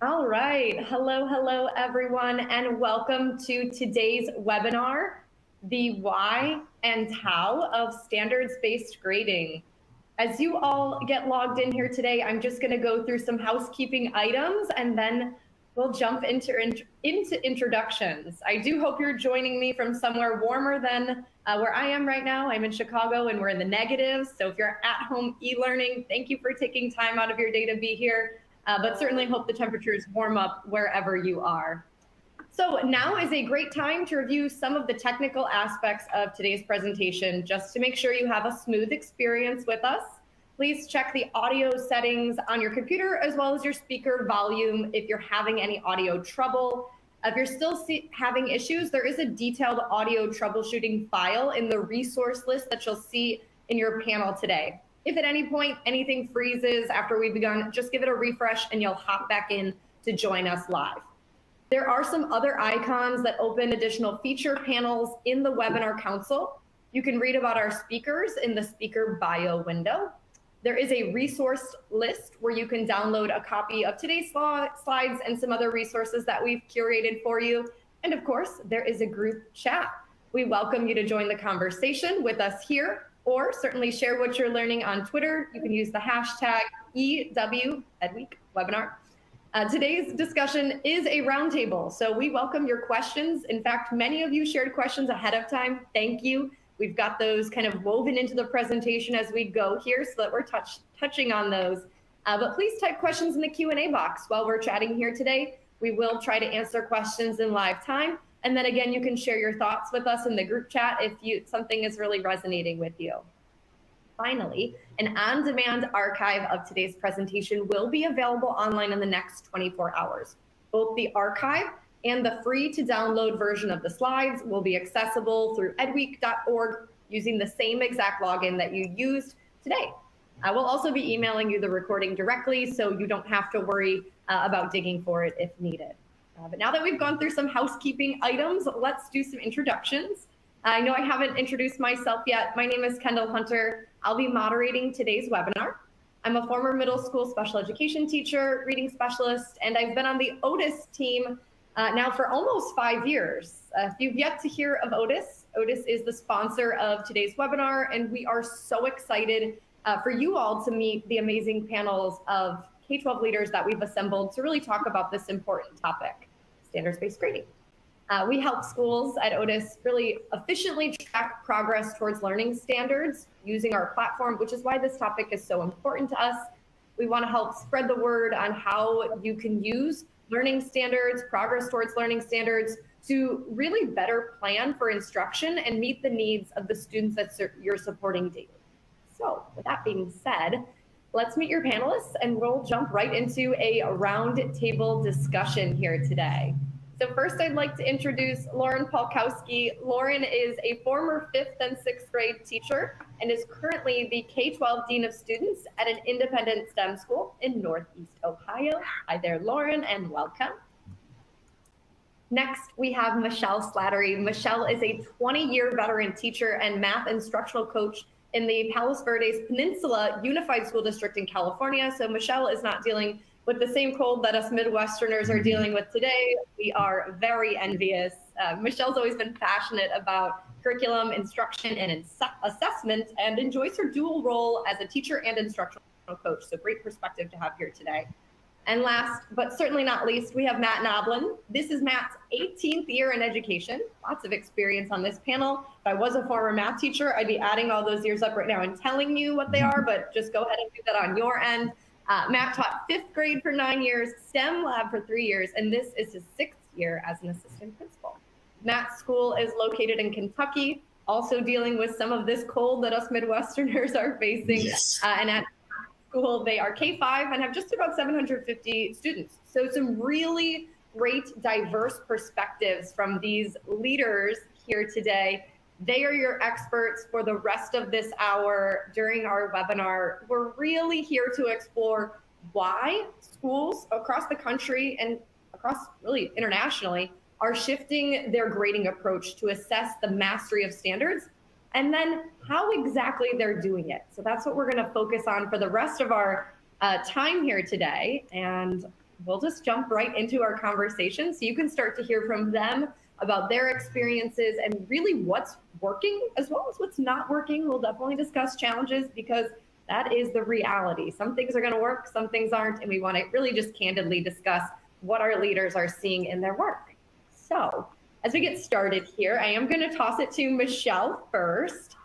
All right. Hello, everyone, and welcome to today's webinar, the why and how of standards-based grading. As you all get logged in here today, I'm just going to go through some housekeeping items, and then we'll jump into introductions. I do hope you're joining me from somewhere warmer than where I am right now. I'm in Chicago, and we're in the negatives. So if you're at home e-learning, thank you for taking time out of your day to be here. But certainly hope the temperatures warm up wherever you are. So now is a great time to review some of the technical aspects of today's presentation, just to make sure you have a smooth experience with us. Please check the audio settings on your computer as well as your speaker volume if you're having any audio trouble. If you're still having issues, there is a detailed audio troubleshooting file in the resource list that you'll see in your panel today. If at any point anything freezes after we've begun, just give it a refresh and you'll hop back in to join us live. There are some other icons that open additional feature panels in the webinar console. You can read about our speakers in the speaker bio window. There is a resource list where you can download a copy of today's slides and some other resources that we've curated for you. And of course, there is a group chat. We welcome you to join the conversation with us here, or certainly share what you're learning on Twitter. You can use the hashtag EdWeek webinar. Today's discussion is a roundtable, so we welcome your questions. In fact, many of you shared questions ahead of time. Thank you. We've got those kind of woven into the presentation as we go here so that we're touching on those. But please type questions in the Q&A box while we're chatting here today. We will try to answer questions in live time. And then again, you can share your thoughts with us in the group chat if something is really resonating with you. Finally, an on-demand archive of today's presentation will be available online in the next 24 hours. Both the archive and the free-to-download version of the slides will be accessible through edweek.org using the same exact login that you used today. I will also be emailing you the recording directly, so you don't have to worry about digging for it if needed. But now that we've gone through some housekeeping items, let's do some introductions. I know I haven't introduced myself yet. My name is Kendall Hunter. I'll be moderating today's webinar. I'm a former middle school special education teacher, reading specialist, and I've been on the Otus team now for almost 5 years. If you've yet to hear of Otus, Otus is the sponsor of today's webinar, and we are so excited for you all to meet the amazing panels of K-12 leaders that we've assembled to really talk about this important topic, standards-based grading. We help schools at Otus really efficiently track progress towards learning standards using our platform, which is why this topic is so important to us. We want to help spread the word on how you can use learning standards, progress towards learning standards, to really better plan for instruction and meet the needs of the students that you're supporting daily. So with that being said, let's meet your panelists and we'll jump right into a roundtable discussion here today. So first I'd like to introduce Lauren Polkowski. Lauren is a former 5th and 6th grade teacher and is currently the K-12 Dean of Students at an independent STEM school in Northeast Ohio. Hi there, Lauren, and welcome. Next, we have Michelle Slattery. Michelle is a 20-year veteran teacher and math instructional coach in the Palos Verdes Peninsula Unified School District in California. So Michelle is not dealing with the same cold that us Midwesterners are dealing with today. We are very envious. Michelle's always been passionate about curriculum, instruction, and assessment, and enjoys her dual role as a teacher and instructional coach. So great perspective to have here today. And last, but certainly not least, we have Matt Noblin. This is Matt's 18th year in education. Lots of experience on this panel. If I was a former math teacher, I'd be adding all those years up right now and telling you what they are, but just go ahead and do that on your end. Matt taught 5th grade for 9 years, STEM lab for 3 years, and this is his 6th year as an assistant principal. Matt's school is located in Kentucky, also dealing with some of this cold that us Midwesterners are facing. Yes. And at school, they are K-5 and have just about 750 students. So some really great diverse perspectives from these leaders here today. They are your experts for the rest of this hour during our webinar. We're really here to explore why schools across the country and across really internationally are shifting their grading approach to assess the mastery of standards, and then how exactly they're doing it. So that's what we're going to focus on for the rest of our time here today. And we'll just jump right into our conversation so you can start to hear from them about their experiences and really what's working as well as what's not working. We'll definitely discuss challenges because that is the reality. Some things are going to work, some things aren't, and we want to really just candidly discuss what our leaders are seeing in their work. So as we get started here, I am going to toss it to Michelle first.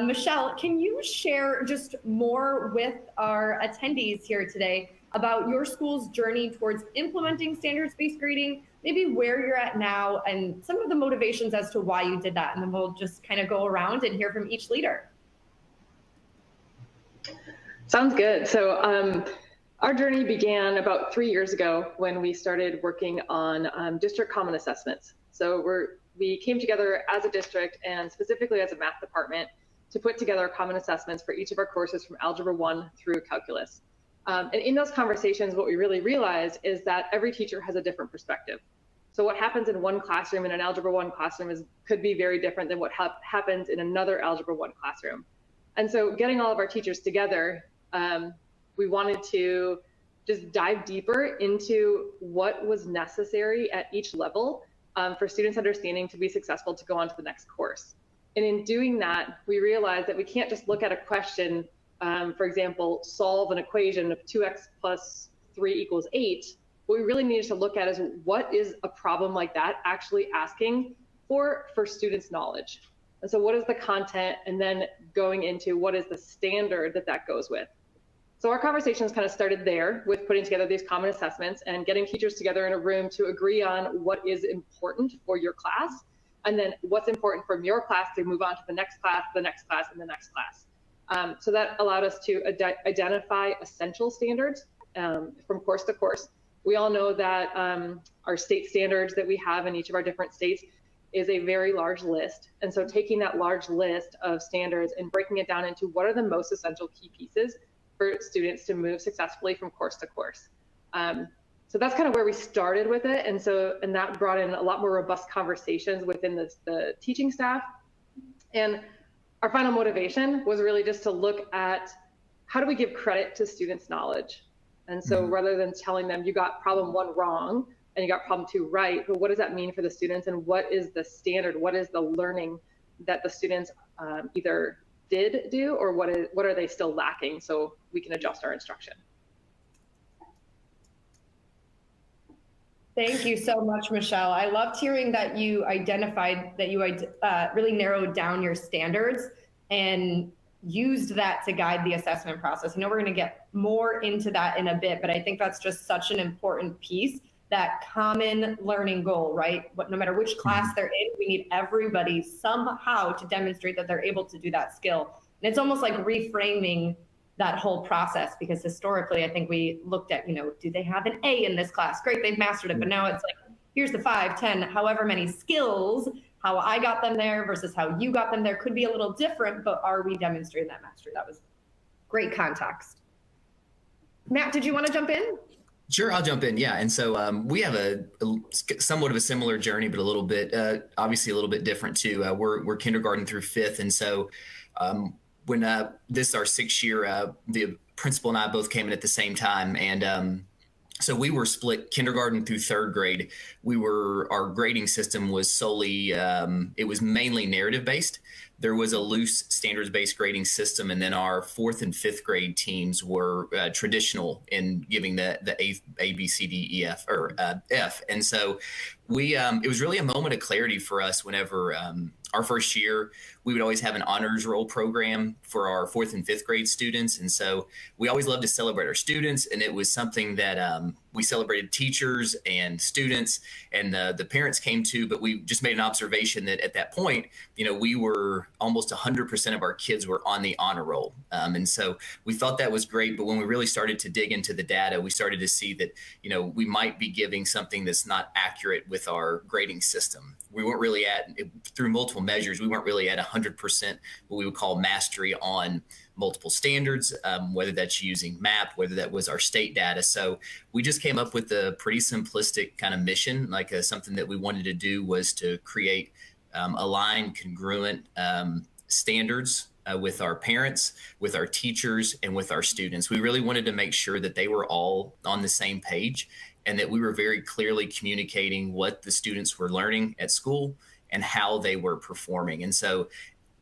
Michelle, can you share just more with our attendees here today about your school's journey towards implementing standards-based grading, maybe where you're at now, and some of the motivations as to why you did that? And then we'll just kind of go around and hear from each leader. Sounds good. So our journey began about 3 years ago when we started working on district common assessments. So we came together as a district and specifically as a math department to put together common assessments for each of our courses from Algebra 1 through Calculus. And in those conversations, what we really realized is that every teacher has a different perspective. So what happens in one classroom in an Algebra 1 classroom could be very different than what happens in another Algebra 1 classroom. And so getting all of our teachers together, we wanted to just dive deeper into what was necessary at each level for students' understanding to be successful to go on to the next course. And in doing that, we realized that we can't just look at a question, for example, solve an equation of 2x plus 3 equals 8. What we really needed to look at is what is a problem like that actually asking for students' knowledge. And so what is the content, and then going into what is the standard that goes with. So our conversations kind of started there with putting together these common assessments and getting teachers together in a room to agree on what is important for your class, and then what's important from your class to move on to the next class, the next class, and the next class. So that allowed us to identify essential standards from course to course. We all know that our state standards that we have in each of our different states is a very large list. And so taking that large list of standards and breaking it down into what are the most essential key pieces for students to move successfully from course to course. So that's kind of where we started with it. And that brought in a lot more robust conversations within the teaching staff. And our final motivation was really just to look at how do we give credit to students' knowledge? And so rather than telling them you got problem 1 wrong and you got problem 2 right, but what does that mean for the students, and what is the standard? What is the learning that the students either did do, or what are they still lacking, so we can adjust our instruction? Thank you so much, Michelle. I loved hearing that you identified that you really narrowed down your standards and used that to guide the assessment process. I know we're going to get more into that in a bit, but I think that's just such an important piece, that common learning goal, right? No matter which class they're in, we need everybody somehow to demonstrate that they're able to do that skill. And it's almost like reframing that whole process, because historically, I think we looked at, do they have an A in this class? Great, they've mastered it. But now it's like, here's the 5, 10, however many skills. How I got them there versus how you got them there could be a little different, but are we demonstrating that mastery? That was great context. Matt, did you want to jump in? Sure, I'll jump in. Yeah, and so we have a somewhat of a similar journey, but a little bit, obviously a little bit different too. We're kindergarten through 5th, and so when this is our 6th year, the principal and I both came in at the same time, and so we were split kindergarten through 3rd grade. Our grading system was solely, it was mainly narrative based. There was a loose standards-based grading system, and then our 4th and 5th grade teams were traditional in giving the A, B, C, D, E, F, or F. And so it was really a moment of clarity for us whenever our first year, we would always have an honors roll program for our 4th and 5th grade students. And so we always loved to celebrate our students. And it was something that we celebrated teachers and students, and the parents came to, but we just made an observation that at that point, we were almost 100% of our kids were on the honor roll. And so we thought that was great. But when we really started to dig into the data, we started to see that, we might be giving something that's not accurate with our grading system. We weren't really through multiple measures, we weren't really at 100% what we would call mastery on multiple standards, whether that's using MAP, whether that was our state data. So we just came up with a pretty simplistic kind of mission, like something that we wanted to do was to create aligned, congruent standards with our parents, with our teachers, and with our students. We really wanted to make sure that they were all on the same page and that we were very clearly communicating what the students were learning at school and how they were performing. And so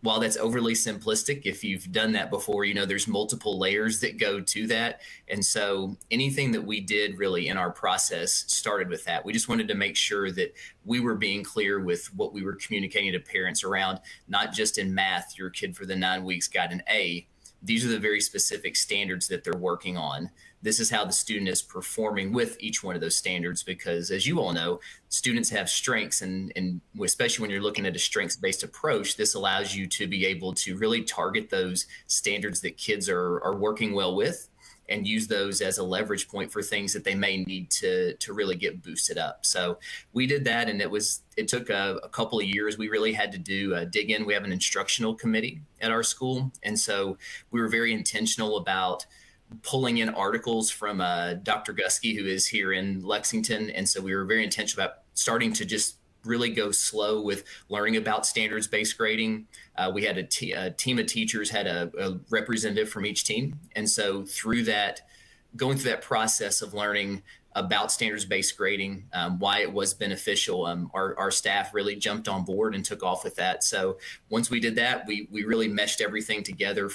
while that's overly simplistic, if you've done that before, you know, there's multiple layers that go to that. And so anything that we did really in our process started with that. We just wanted to make sure that we were being clear with what we were communicating to parents around, not just in math, your kid for the 9 weeks got an A. These are the very specific standards that they're working on. This is how the student is performing with each one of those standards, because as you all know, students have strengths, and especially when you're looking at a strengths-based approach, this allows you to be able to really target those standards that kids are working well with and use those as a leverage point for things that they may need to really get boosted up. So we did that, and it took a couple of years. We really had to dig in. We have an instructional committee at our school, and so we were very intentional about pulling in articles from Dr. Gusky, who is here in Lexington. And so we were very intentional about starting to just really go slow with learning about standards-based grading. We had a team of teachers, had a representative from each team. And so going through that process of learning about standards-based grading, why it was beneficial, our staff really jumped on board and took off with that. So once we did that, we really meshed everything together.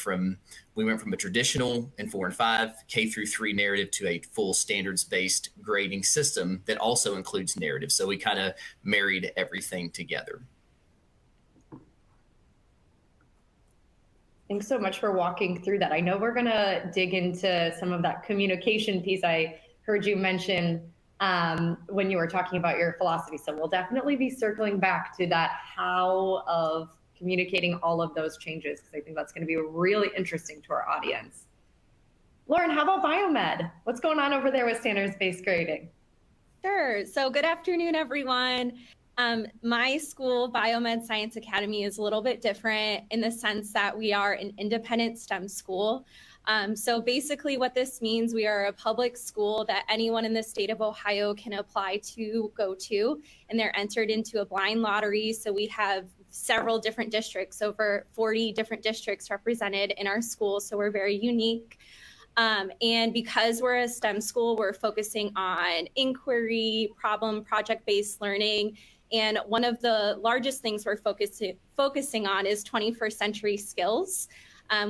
We went from a traditional in 4 and 5 K-3 narrative to a full standards-based grading system that also includes narrative. So we kind of married everything together. Thanks so much for walking through that. I know we're going to dig into some of that communication piece I heard you mention when you were talking about your philosophy. So we'll definitely be circling back to that how of communicating all of those changes, because I think that's going to be really interesting to our audience. Lauren, how about biomed? What's going on over there with standards-based grading? Sure. So good afternoon, everyone. My school, Biomed Science Academy, is a little bit different in the sense that we are an independent STEM school. So basically what this means, we are a public school that anyone in the state of Ohio can apply to go to, and they're entered into a blind lottery. So we have several different districts, over 40 different districts represented in our school. So we're very unique. And because we're a STEM school, we're focusing on inquiry, project-based learning. And one of the largest things we're focusing on is 21st century skills.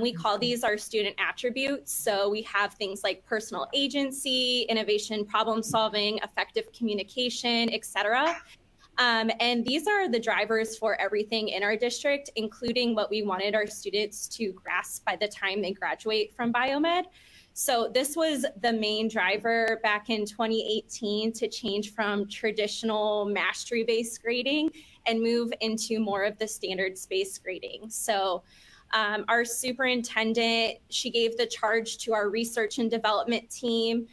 We call these our student attributes. So we have things like personal agency, innovation, problem solving, effective communication, et cetera. And these are the drivers for everything in our district, including what we wanted our students to grasp by the time they graduate from biomed. So this was the main driver back in 2018 to change from traditional mastery-based grading and move into more of the standards-based grading. So our superintendent, she gave the charge to our research and development team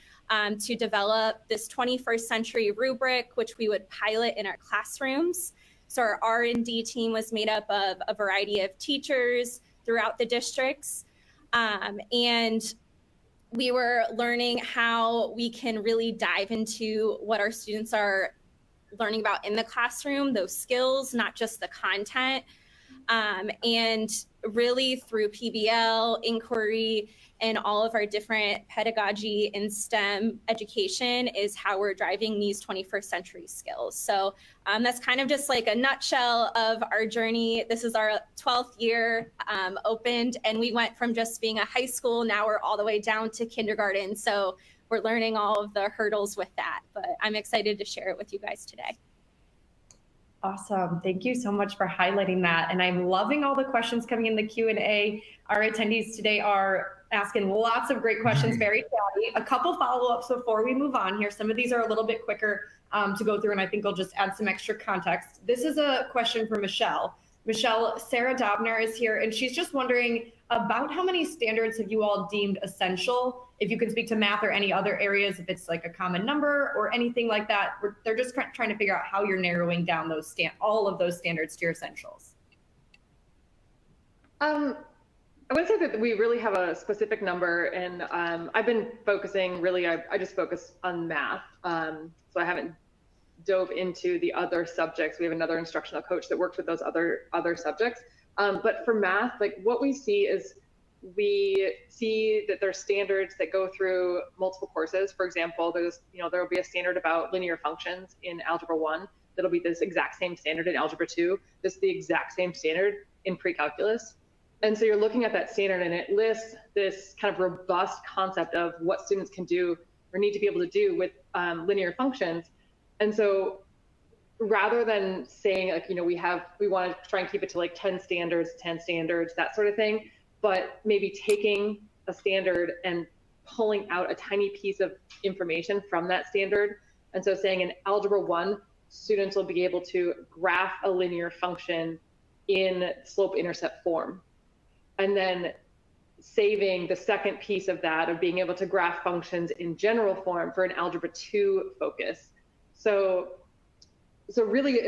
to develop this 21st century rubric, which we would pilot in our classrooms. So our R&D team was made up of a variety of teachers throughout the districts. And we were learning how we can really dive into what our students are learning about in the classroom, those skills, not just the content. And really through PBL, inquiry, and all of our different pedagogy in STEM education is how we're driving these 21st century skills. So that's kind of just like a nutshell of our journey. This is our 12th year opened, and we went from just being a high school, now we're all the way down to kindergarten. So we're learning all of the hurdles with that, but I'm excited to share it with you guys today. Awesome. Thank you so much for highlighting that. And I'm loving all the questions coming in the Q&A. Our attendees today are asking lots of great questions, very chatty. A couple follow-ups before we move on here. Some of these are a little bit quicker to go through, and I think I'll just add some extra context. This is a question for Michelle. Michelle, Sarah Dobner is here, and she's just wondering about how many standards have you all deemed essential? If you can speak to math or any other areas, if it's like a common number or anything like that. They're just trying to figure out how you're narrowing down those all of those standards to your essentials. I would say that we really have a specific number, and I've been focusing really, I just focus on math. So I haven't dove into the other subjects. We have another instructional coach that works with those other subjects. But for math, like what we see is we see that there's standards that go through multiple courses. For example, there will be a standard about linear functions in Algebra 1. That'll be this exact same standard in Algebra 2. This is the exact same standard in pre-calculus. And so you're looking at that standard and it lists this kind of robust concept of what students can do or need to be able to do with linear functions. And so rather than saying like, we want to try and keep it to like 10 standards, that sort of thing, but maybe taking a standard and pulling out a tiny piece of information from that standard. And so saying in Algebra 1, students will be able to graph a linear function in slope-intercept form. And then saving the second piece of that of being able to graph functions in general form for an Algebra 2 focus. So really,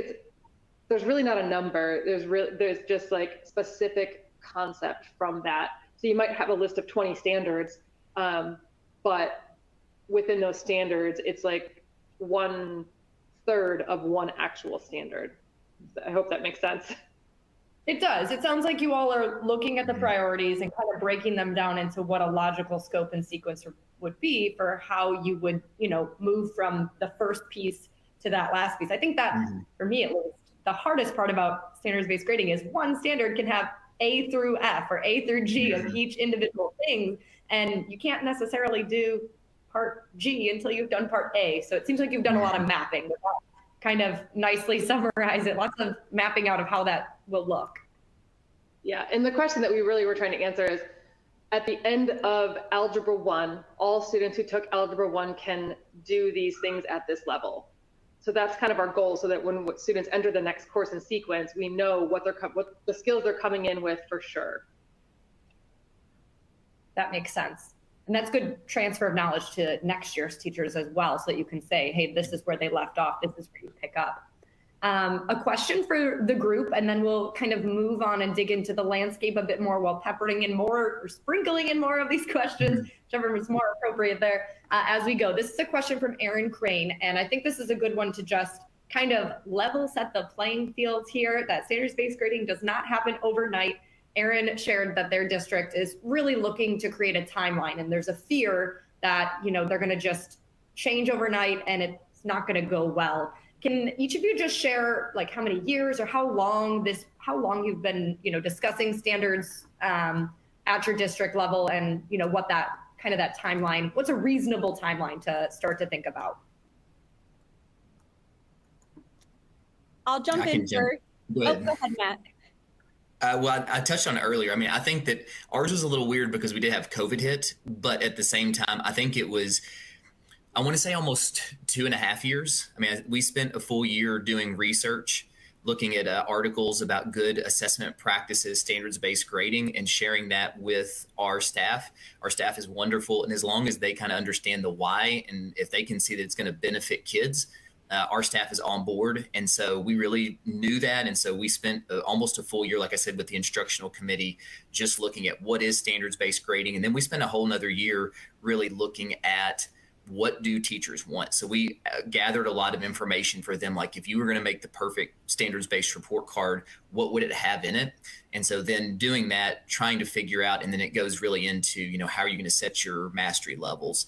there's really not a number. There's just like specific concept from that. So you might have a list of 20 standards, but within those standards, it's like 1/3 of one actual standard. I hope that makes sense. It does. It sounds like you all are looking at the priorities and kind of breaking them down into what a logical scope and sequence would be for how you would, move from the first piece to that last piece. I think that, for me at least, the hardest part about standards-based grading is one standard can have A through F or A through G of each individual thing, and you can't necessarily do part G until you've done part A. So it seems like you've done a lot of mapping. Kind of nicely summarize it, lots of mapping out of how that will look. Yeah, and the question that we really were trying to answer is, at the end of Algebra 1, all students who took Algebra 1 can do these things at this level. So that's kind of our goal, so that when students enter the next course in sequence, we know what the skills they're coming in with for sure. That makes sense. And that's good transfer of knowledge to next year's teachers as well, so that you can say, hey, this is where they left off, this is where you pick up. A question for the group, and then we'll kind of move on and dig into the landscape a bit more while peppering in more or sprinkling in more of these questions, whichever is more appropriate there as we go. This is a question from Aaron Crane, and I think this is a good one to just kind of level set the playing field here, that standards-based grading does not happen overnight. Aaron shared that their district is really looking to create a timeline, and there's a fear that they're going to just change overnight and it's not going to go well. Can each of you just share like how many years or how long you've been discussing standards at your district level, and what that timeline, what's a reasonable timeline to start to think about? I'll jump in first. Go ahead, Matt. Well, I touched on it earlier. I mean, I think that ours was a little weird because we did have COVID hit, but at the same time, I think it was, I want to say almost 2.5 years. I mean, we spent a full year doing research, looking at articles about good assessment practices, standards-based grading, and sharing that with our staff. Our staff is wonderful, and as long as they kind of understand the why, and if they can see that it's going to benefit kids, our staff is on board. And so we really knew that. And so we spent almost a full year, like I said, with the instructional committee, just looking at what is standards-based grading. And then we spent a whole nother year really looking at what do teachers want. So we gathered a lot of information for them. Like if you were going to make the perfect standards-based report card, what would it have in it? And so then doing that, trying to figure out, and then it goes really into, how are you going to set your mastery levels?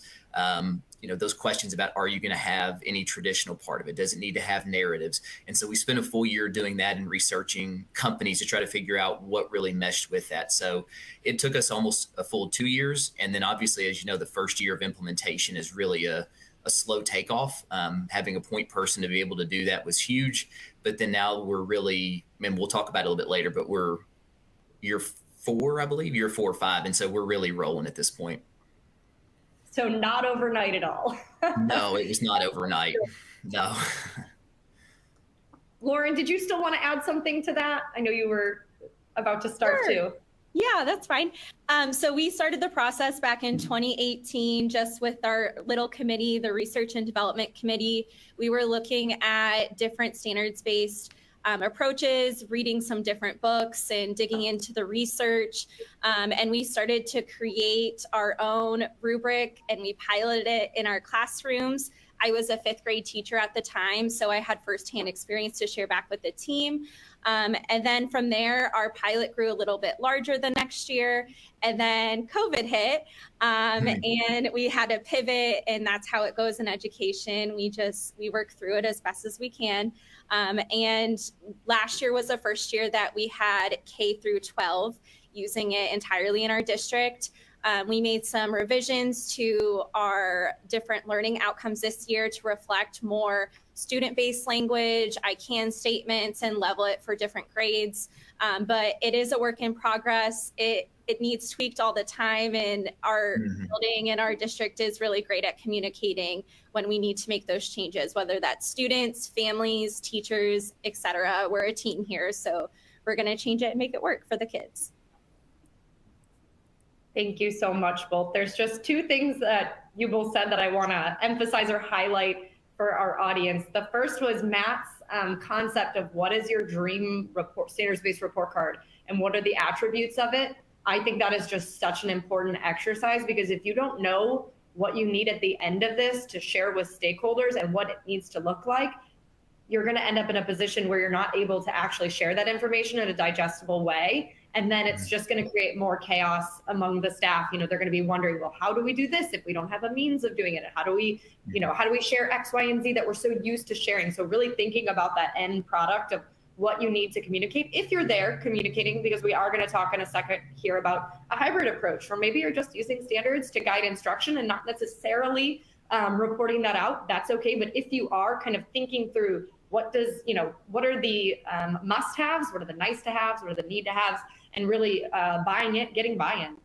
Those questions about, are you going to have any traditional part of it? Does it need to have narratives? And so we spent a full year doing that and researching companies to try to figure out what really meshed with that. So it took us almost a full 2 years. And then obviously, as you know, the first year of implementation is really a slow takeoff. Having a point person to be able to do that was huge. But then now we're really, and we'll talk about it a little bit later, but we're year 4, I believe, year 4 or 5. And so we're really rolling at this point. So not overnight at all. No, it was not overnight. No. Lauren, did you still want to add something to that? I know you were about to start too. Yeah, that's fine. So we started the process back in 2018, just with our little committee, the Research and Development Committee. We were looking at different standards-based approaches, reading some different books and digging into the research. And we started to create our own rubric, and we piloted it in our classrooms. I was a 5th grade teacher at the time, so I had firsthand experience to share back with the team. And then from there, our pilot grew a little bit larger the next year, and then COVID hit, and we had to pivot, and that's how it goes in education. We work through it as best as we can. And last year was the first year that we had K through 12 using it entirely in our district. We made some revisions to our different learning outcomes this year to reflect more student-based language, I can statements, and level it for different grades. But it is a work in progress. It needs tweaked all the time, and our building and our district is really great at communicating when we need to make those changes, whether that's students, families, teachers, etc. We're a team here, so we're going to change it and make it work for the kids. Thank you so much, both. There's just two things that you both said that I want to emphasize or highlight for our audience. The first was Matt's concept of what is your dream report, standards-based report card, and what are the attributes of it. I think that is just such an important exercise, because if you don't know what you need at the end of this to share with stakeholders and what it needs to look like, you're going to end up in a position where you're not able to actually share that information in a digestible way. And then it's just going to create more chaos among the staff. You know, they're going to be wondering, well, how do we do this if we don't have a means of doing it? How do we, how do we share X, Y, and Z that we're so used to sharing? So really thinking about that end product of what you need to communicate, if you're there communicating, because we are going to talk in a second here about a hybrid approach, or maybe you're just using standards to guide instruction and not necessarily reporting that out. That's okay. But if you are kind of thinking through what are the must-haves, what are the nice-to-haves, what are the need-to-haves, and really getting buy-in.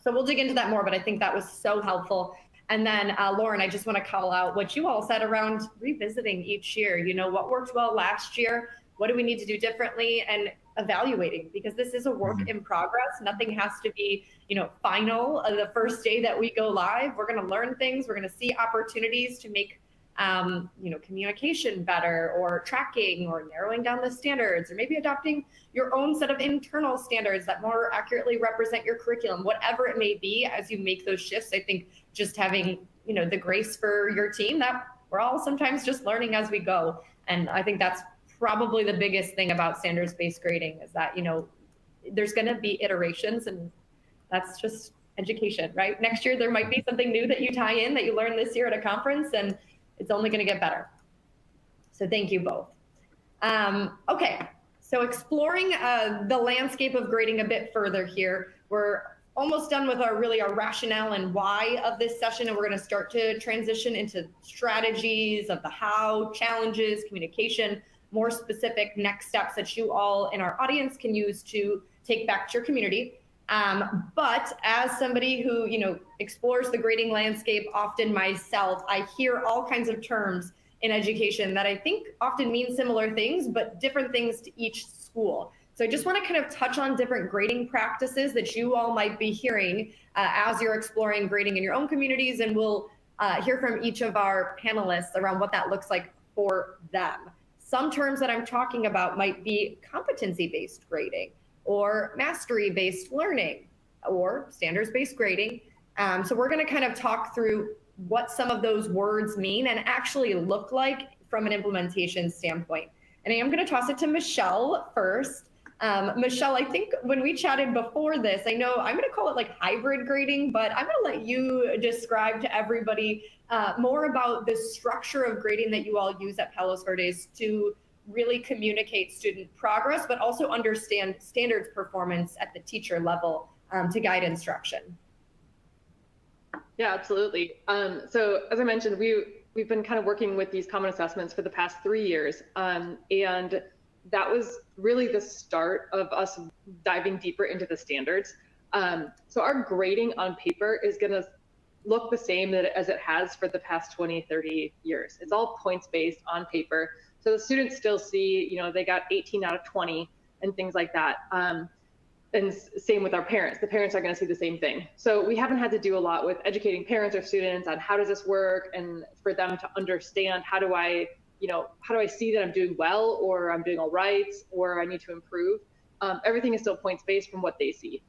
So we'll dig into that more, but I think that was so helpful. And then Lauren, I just want to call out what you all said around revisiting each year. You know, what worked well last year? What do we need to do differently? And evaluating, because this is a work in progress. Nothing has to be, final the first day that we go live. We're going to learn things. We're going to see opportunities to make communication better, or tracking, or narrowing down the standards, or maybe adopting your own set of internal standards that more accurately represent your curriculum, whatever it may be. As you make those shifts, I think just having, the grace for your team that we're all sometimes just learning as we go. And I think that's probably the biggest thing about standards-based grading is that, there's going to be iterations, and that's just education, right? Next year, there might be something new that you tie in that you learned this year at a conference, and it's only going to get better. So thank you both. Okay, so exploring the landscape of grading a bit further here. We're almost done with our rationale and why of this session, and we're going to start to transition into strategies of the how, challenges, communication, more specific next steps that you all in our audience can use to take back to your community. But as somebody who, explores the grading landscape often myself, I hear all kinds of terms in education that I think often mean similar things, but different things to each school. So I just want to kind of touch on different grading practices that you all might be hearing as you're exploring grading in your own communities, and we'll hear from each of our panelists around what that looks like for them. Some terms that I'm talking about might be competency-based grading, or mastery-based learning, or standards-based grading. So we're going to kind of talk through what some of those words mean and actually look like from an implementation standpoint. And I'm going to toss it to Michelle first. Michelle, I think when we chatted before this, I know I'm going to call it like hybrid grading, but I'm going to let you describe to everybody more about the structure of grading that you all use at Palos Verdes to really communicate student progress, but also understand standards performance at the teacher level to guide instruction. Yeah, absolutely. So as I mentioned, we've been kind of working with these common assessments for the past 3 years. And that was really the start of us diving deeper into the standards. So our grading on paper is going to look the same as it has for the past 20, 30 years. It's all points-based on paper. So the students still see, they got 18 out of 20 and things like that. And same with our parents. The parents are going to see the same thing. So we haven't had to do a lot with educating parents or students on how does this work, and for them to understand how do I see that I'm doing well, or I'm doing all right, or I need to improve. Everything is still points-based from what they see.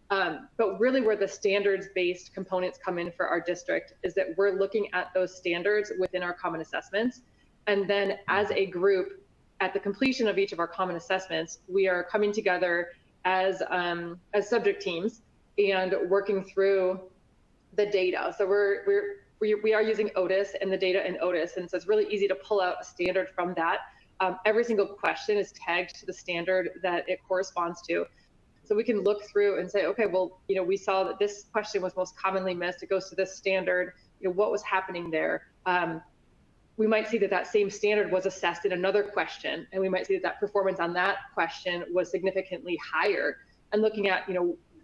But really where the standards-based components come in for our district is that we're looking at those standards within our common assessments. And then as a group, at the completion of each of our common assessments, we are coming together as subject teams and working through the data. So we are using Otus and the data in Otus. And so it's really easy to pull out a standard from that. Every single question is tagged to the standard that it corresponds to. So we can look through and say, okay, well, we saw that this question was most commonly missed. It goes to this standard. What was happening there? We might see that same standard was assessed in another question, and we might see that performance on that question was significantly higher. And looking at,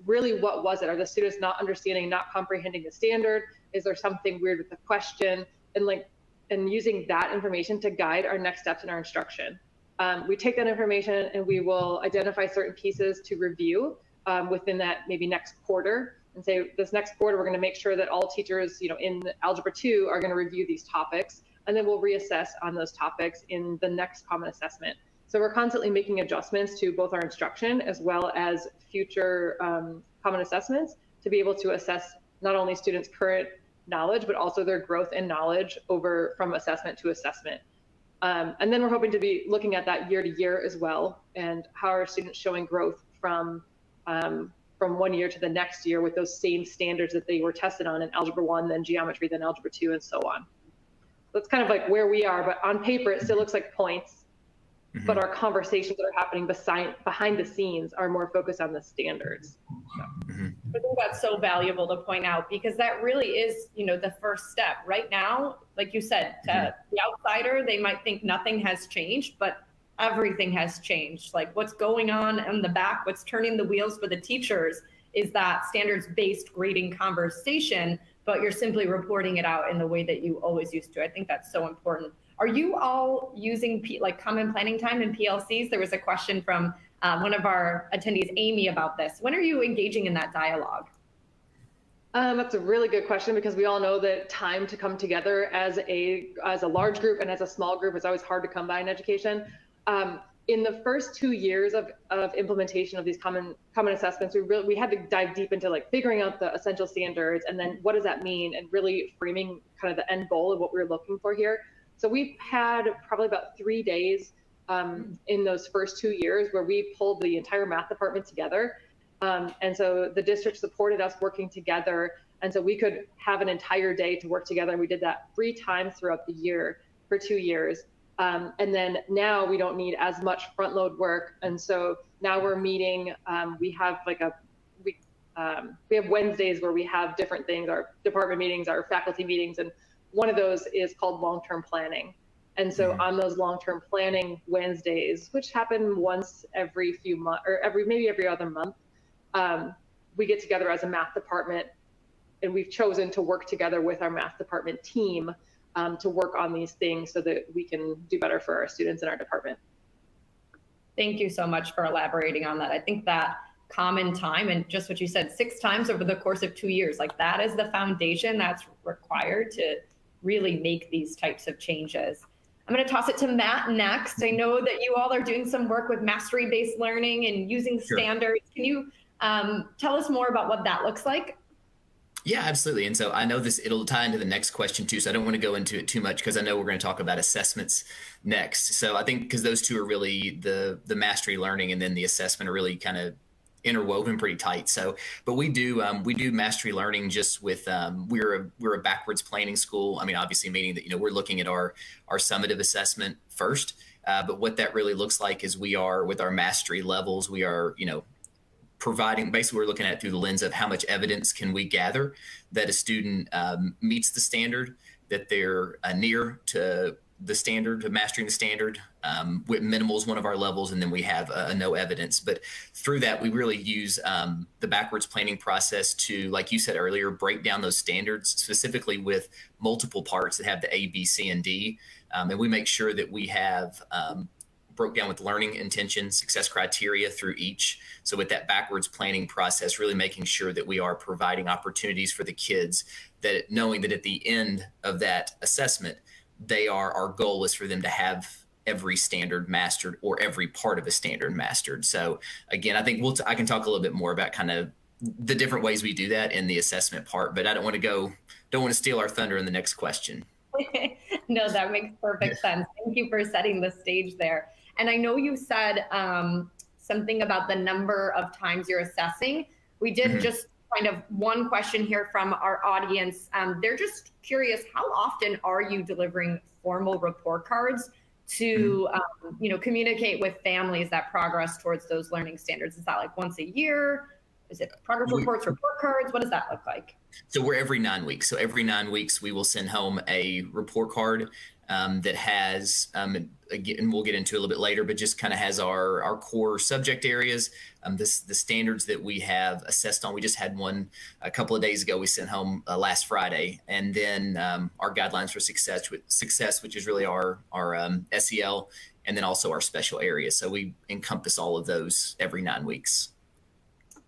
really what was it? Are the students not understanding, not comprehending the standard? Is there something weird with the question? And using that information to guide our next steps in our instruction. We take that information and we will identify certain pieces to review within that maybe next quarter, and say this next quarter, we're going to make sure that all teachers, in Algebra 2 are going to review these topics, and then we'll reassess on those topics in the next common assessment. So we're constantly making adjustments to both our instruction as well as future common assessments to be able to assess not only students' current knowledge, but also their growth in knowledge from assessment to assessment. And then we're hoping to be looking at that year to year as well, and how are students showing growth from 1 year to the next year with those same standards that they were tested on in Algebra 1, then Geometry, then Algebra 2, and so on. That's kind of like where we are, but on paper, it still looks like points, but our conversations that are happening behind the scenes are more focused on the standards. So. I think that's so valuable to point out, because that really is, the first step. Right now, like you said, to the outsider, they might think nothing has changed, but everything has changed. Like what's going on in the back, what's turning the wheels for the teachers is that standards-based grading conversation, but you're simply reporting it out in the way that you always used to. I think that's so important. Are you all using common planning time and PLCs? There was a question from one of our attendees, Amy, about this. When are you engaging in that dialogue? That's a really good question, because we all know that time to come together as a large group and as a small group is always hard to come by in education. In the first 2 years of implementation of these common assessments, we had to dive deep into figuring out the essential standards, and then what does that mean, and really framing kind of the end goal of what we were looking for here. So we've had probably about 3 days in those first 2 years where we pulled the entire math department together. And so the district supported us working together. And so we could have an entire day to work together. And we did that 3 times throughout the year for 2 years. And then now we don't need as much front load work. And so now we're meeting, we have we have Wednesdays where we have different things, our department meetings, our faculty meetings. And one of those is called long-term planning. And so on those long-term planning Wednesdays, which happen once every few months, or maybe every other month, we get together as a math department, and we've chosen to work together with our math department team to work on these things so that we can do better for our students in our department. Thank you so much for elaborating on that. I think that common time, and just what you said, 6 times over the course of 2 years, that is the foundation that's required to really make these types of changes. I'm going to toss it to Matt next. I know that you all are doing some work with mastery-based learning and using standards. Can you tell us more about what that looks like? Yeah, absolutely. And so I know it'll tie into the next question too, so I don't want to go into it too much, because I know we're going to talk about assessments next. So I think because those two are really the mastery learning and then the assessment are really kind of interwoven pretty tight. So, but we do mastery learning just with, we're a backwards planning school. I mean, obviously meaning that, we're looking at our summative assessment first, but what that really looks like is we are, with our mastery levels, we are, providing, basically we're looking at it through the lens of how much evidence can we gather that a student meets the standard, that they're near to the standard, to mastering the standard. Minimal is one of our levels, and then we have no evidence. But through that, we really use the backwards planning process to, like you said earlier, break down those standards, specifically with multiple parts that have the A, B, C, and D. And we make sure that we have broke down with learning intention, success criteria through each. So with that backwards planning process, really making sure that we are providing opportunities for the kids, that knowing that at the end of that assessment, our goal is for them to have every standard mastered or every part of a standard mastered. So again, I think I can talk a little bit more about kind of the different ways we do that in the assessment part, but I don't want to steal our thunder in the next question. No, that makes perfect sense. Thank you for setting the stage there. And I know you said something about the number of times you're assessing. We did just kind of one question here from our audience. They're just curious, how often are you delivering formal report cards to communicate with families that progress towards those learning standards? Is that like once a year? Is it progress reports, report cards? What does that look like? So we're every 9 weeks. So every 9 weeks, we will send home a report card that has, again, we'll get into a little bit later, but just kind of has our core subject areas, the standards that we have assessed on. We just had one a couple of days ago. We sent home last Friday, and then our guidelines for success, which is really our SEL, and then also our special areas. So we encompass all of those every 9 weeks.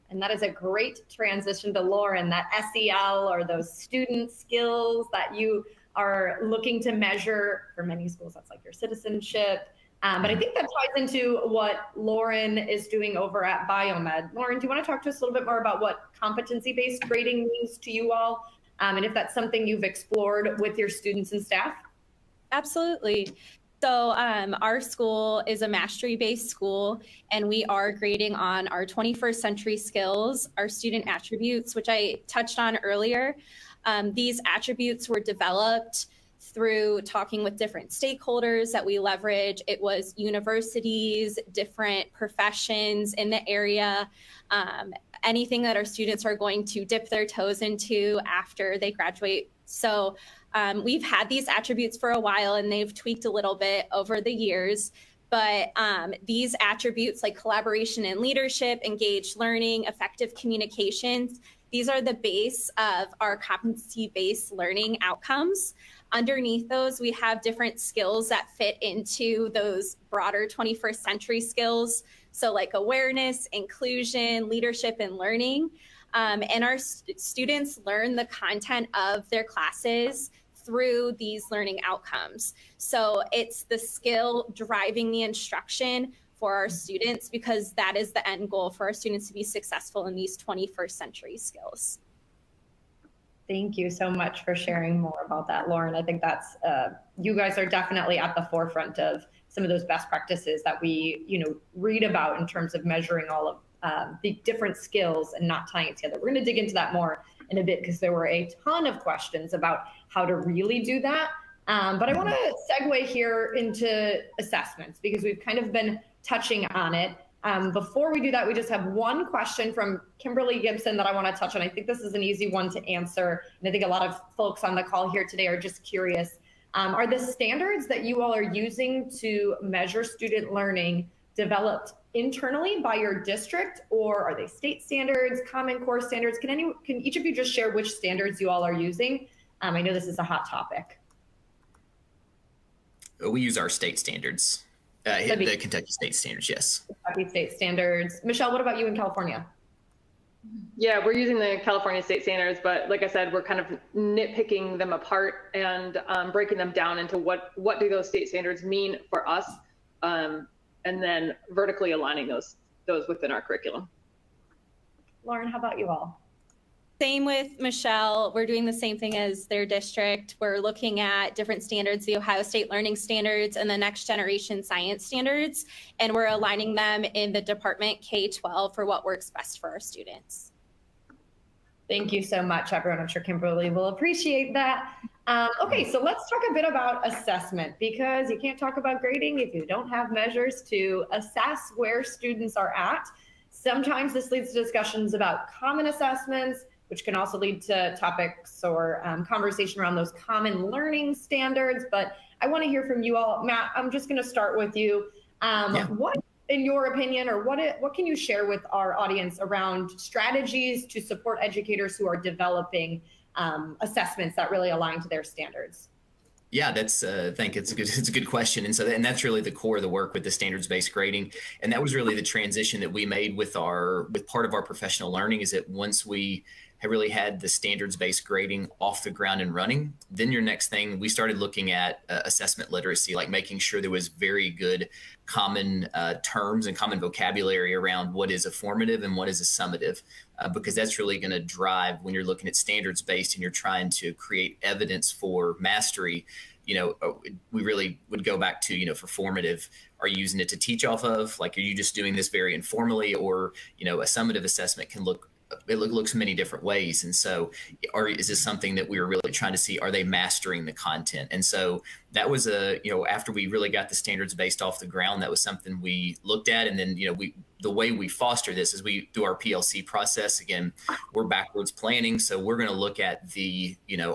And that is a great transition to Lauren, that SEL, or those student skills that you are looking to measure. For many schools, that's like your citizenship. But I think that ties into what Lauren is doing over at Biomed. Lauren, do you want to talk to us a little bit more about what competency-based grading means to you all? And if that's something you've explored with your students and staff? Absolutely. So our school is a mastery-based school, and we are grading on our 21st century skills, our student attributes, which I touched on earlier. These attributes were developed through talking with different stakeholders that we leverage. It was universities, different professions in the area, anything that our students are going to dip their toes into after they graduate. So we've had these attributes for a while, and they've tweaked a little bit over the years. But these attributes like collaboration and leadership, engaged learning, effective communications, these are the base of our competency-based learning outcomes. Underneath those, we have different skills that fit into those broader 21st century skills. So like awareness, inclusion, leadership, and learning. And our students learn the content of their classes through these learning outcomes. So it's the skill driving the instruction for our students, because that is the end goal for our students to be successful in these 21st century skills. Thank you so much for sharing more about that, Lauren. I think that's, you guys are definitely at the forefront of some of those best practices that we, read about in terms of measuring all of the different skills and not tying it together. We're going to dig into that more in a bit, because there were a ton of questions about how to really do that. But I want to segue here into assessments, because we've kind of been touching on it. Before we do that, we just have one question from Kimberly Gibson that I want to touch on. I think this is an easy one to answer, and I think a lot of folks on the call here today are just curious. Are the standards that you all are using to measure student learning developed internally by your district, or are they state standards, Common Core standards? Can each of you just share which standards you all are using? I know this is a hot topic. We use our state standards, the Kentucky state standards, yes. Kentucky state standards. Michelle, what about you in California? Yeah, we're using the California state standards, but like I said, we're kind of nitpicking them apart and breaking them down into what do those state standards mean for us, and then vertically aligning those within our curriculum. Lauren, how about you all? Same with Michelle. We're doing the same thing as their district. We're looking at different standards, the Ohio State Learning Standards and the Next Generation Science Standards, and we're aligning them in the department K-12 for what works best for our students. Thank you so much, everyone. I'm sure Kimberly will appreciate that. Okay, so let's talk a bit about assessment, because you can't talk about grading if you don't have measures to assess where students are at. Sometimes this leads to discussions about common assessments, which can also lead to topics or conversation around those common learning standards. But I want to hear from you all. Matt, I'm just going to start with you. What, in your opinion, or what can you share with our audience around strategies to support educators who are developing assessments that really align to their standards? Yeah, that's I think it's a good question. And that's really the core of the work with the standards-based grading. And that was really the transition that we made with part of our professional learning, is that once we have really had the standards-based grading off the ground and running, then your next thing, we started looking at assessment literacy, like making sure there was very good common terms and common vocabulary around what is a formative and what is a summative, because that's really going to drive when you're looking at standards-based and you're trying to create evidence for mastery. We really would go back to, for formative, are you using it to teach off of? Like, are you just doing this very informally? Or, a summative assessment looks many different ways. And so is this something that we were really trying to see, are they mastering the content? And so that was after we really got the standards based off the ground, that was something we looked at. And then, the way we foster this is we do our PLC process. Again, we're backwards planning. So we're going to look at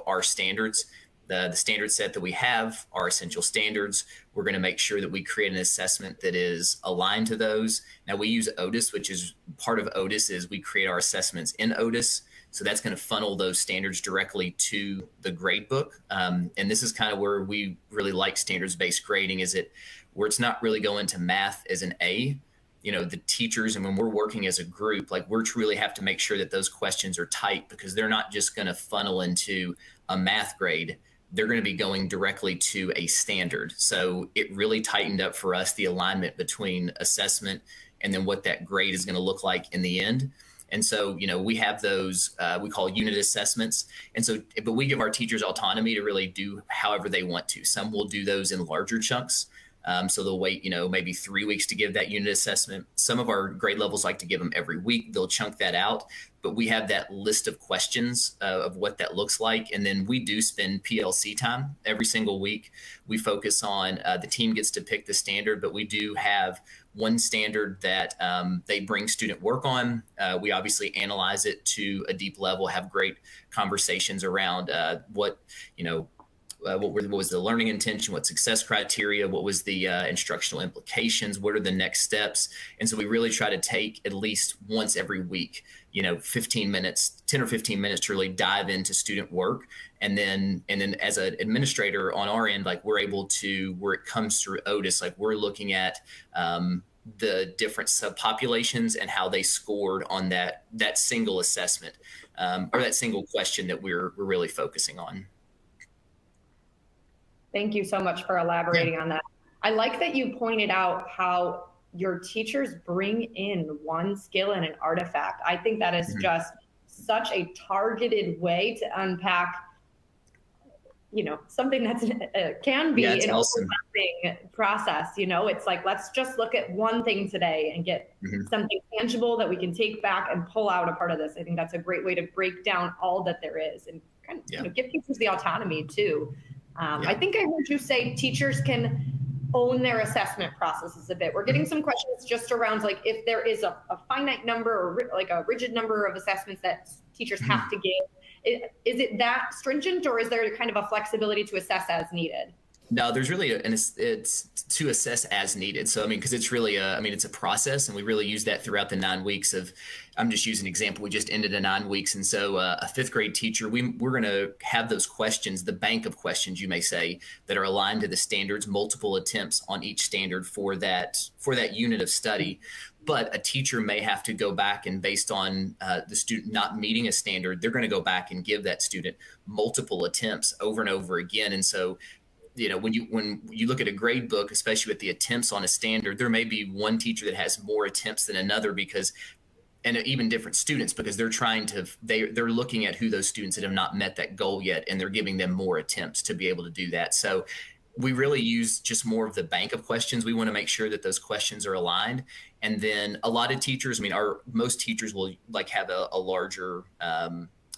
our standards. The standard set that we have, our essential standards. We're going to make sure that we create an assessment that is aligned to those. Now we use Otus, which is part of Otus is we create our assessments in Otus. So that's going to funnel those standards directly to the grade book. And this is kind of where we really like standards-based grading, is it where it's not really going to math as an A. The teachers, and when we're working as a group, like we're really have to make sure that those questions are tight, because they're not just going to funnel into a math grade. They're going to be going directly to a standard. So it really tightened up for us the alignment between assessment and then what that grade is going to look like in the end. And so, we have those, we call unit assessments. And so, but we give our teachers autonomy to really do however they want to. Some will do those in larger chunks. So they'll wait, maybe 3 weeks to give that unit assessment. Some of our grade levels like to give them every week. They'll chunk that out. But we have that list of questions of what that looks like. And then we do spend PLC time every single week. We focus on the team gets to pick the standard, but we do have one standard that they bring student work on. We obviously analyze it to a deep level, have great conversations around what was the learning intention, what success criteria, what was the instructional implications, what are the next steps. And so we really try to take at least once every week, 15 minutes, 10 or 15 minutes to really dive into student work. And then as an administrator on our end, like we're able to, where it comes through Otus, like we're looking at the different subpopulations and how they scored on that single assessment or that single question that we're really focusing on. Thank you so much for elaborating on that. I like that you pointed out how your teachers bring in one skill and an artifact. I think that is just such a targeted way to unpack, something that's can be an overlapping process. It's like, let's just look at one thing today and get something tangible that we can take back and pull out a part of this. I think that's a great way to break down all that there is and kind of give teachers the autonomy too. I think I heard you say teachers can own their assessment processes a bit. We're getting some questions just around like if there is a finite number or like a rigid number of assessments that teachers have to give. Is it that stringent, or is there kind of a flexibility to assess as needed? No, there's really it's to assess as needed. So, because it's really it's a process, and we really use that throughout the 9 weeks of, I'm just using an example. We just ended a 9 weeks. And so a fifth grade teacher, we're going to have those questions, the bank of questions, you may say, that are aligned to the standards, multiple attempts on each standard for that unit of study. But a teacher may have to go back and based on the student not meeting a standard, they're going to go back and give that student multiple attempts over and over again. And so when you look at a grade book, especially with the attempts on a standard, there may be one teacher that has more attempts than another and even different students, because they're looking at who those students that have not met that goal yet, and they're giving them more attempts to be able to do that. So we really use just more of the bank of questions. We want to make sure that those questions are aligned. And then a lot of teachers, most teachers will have a larger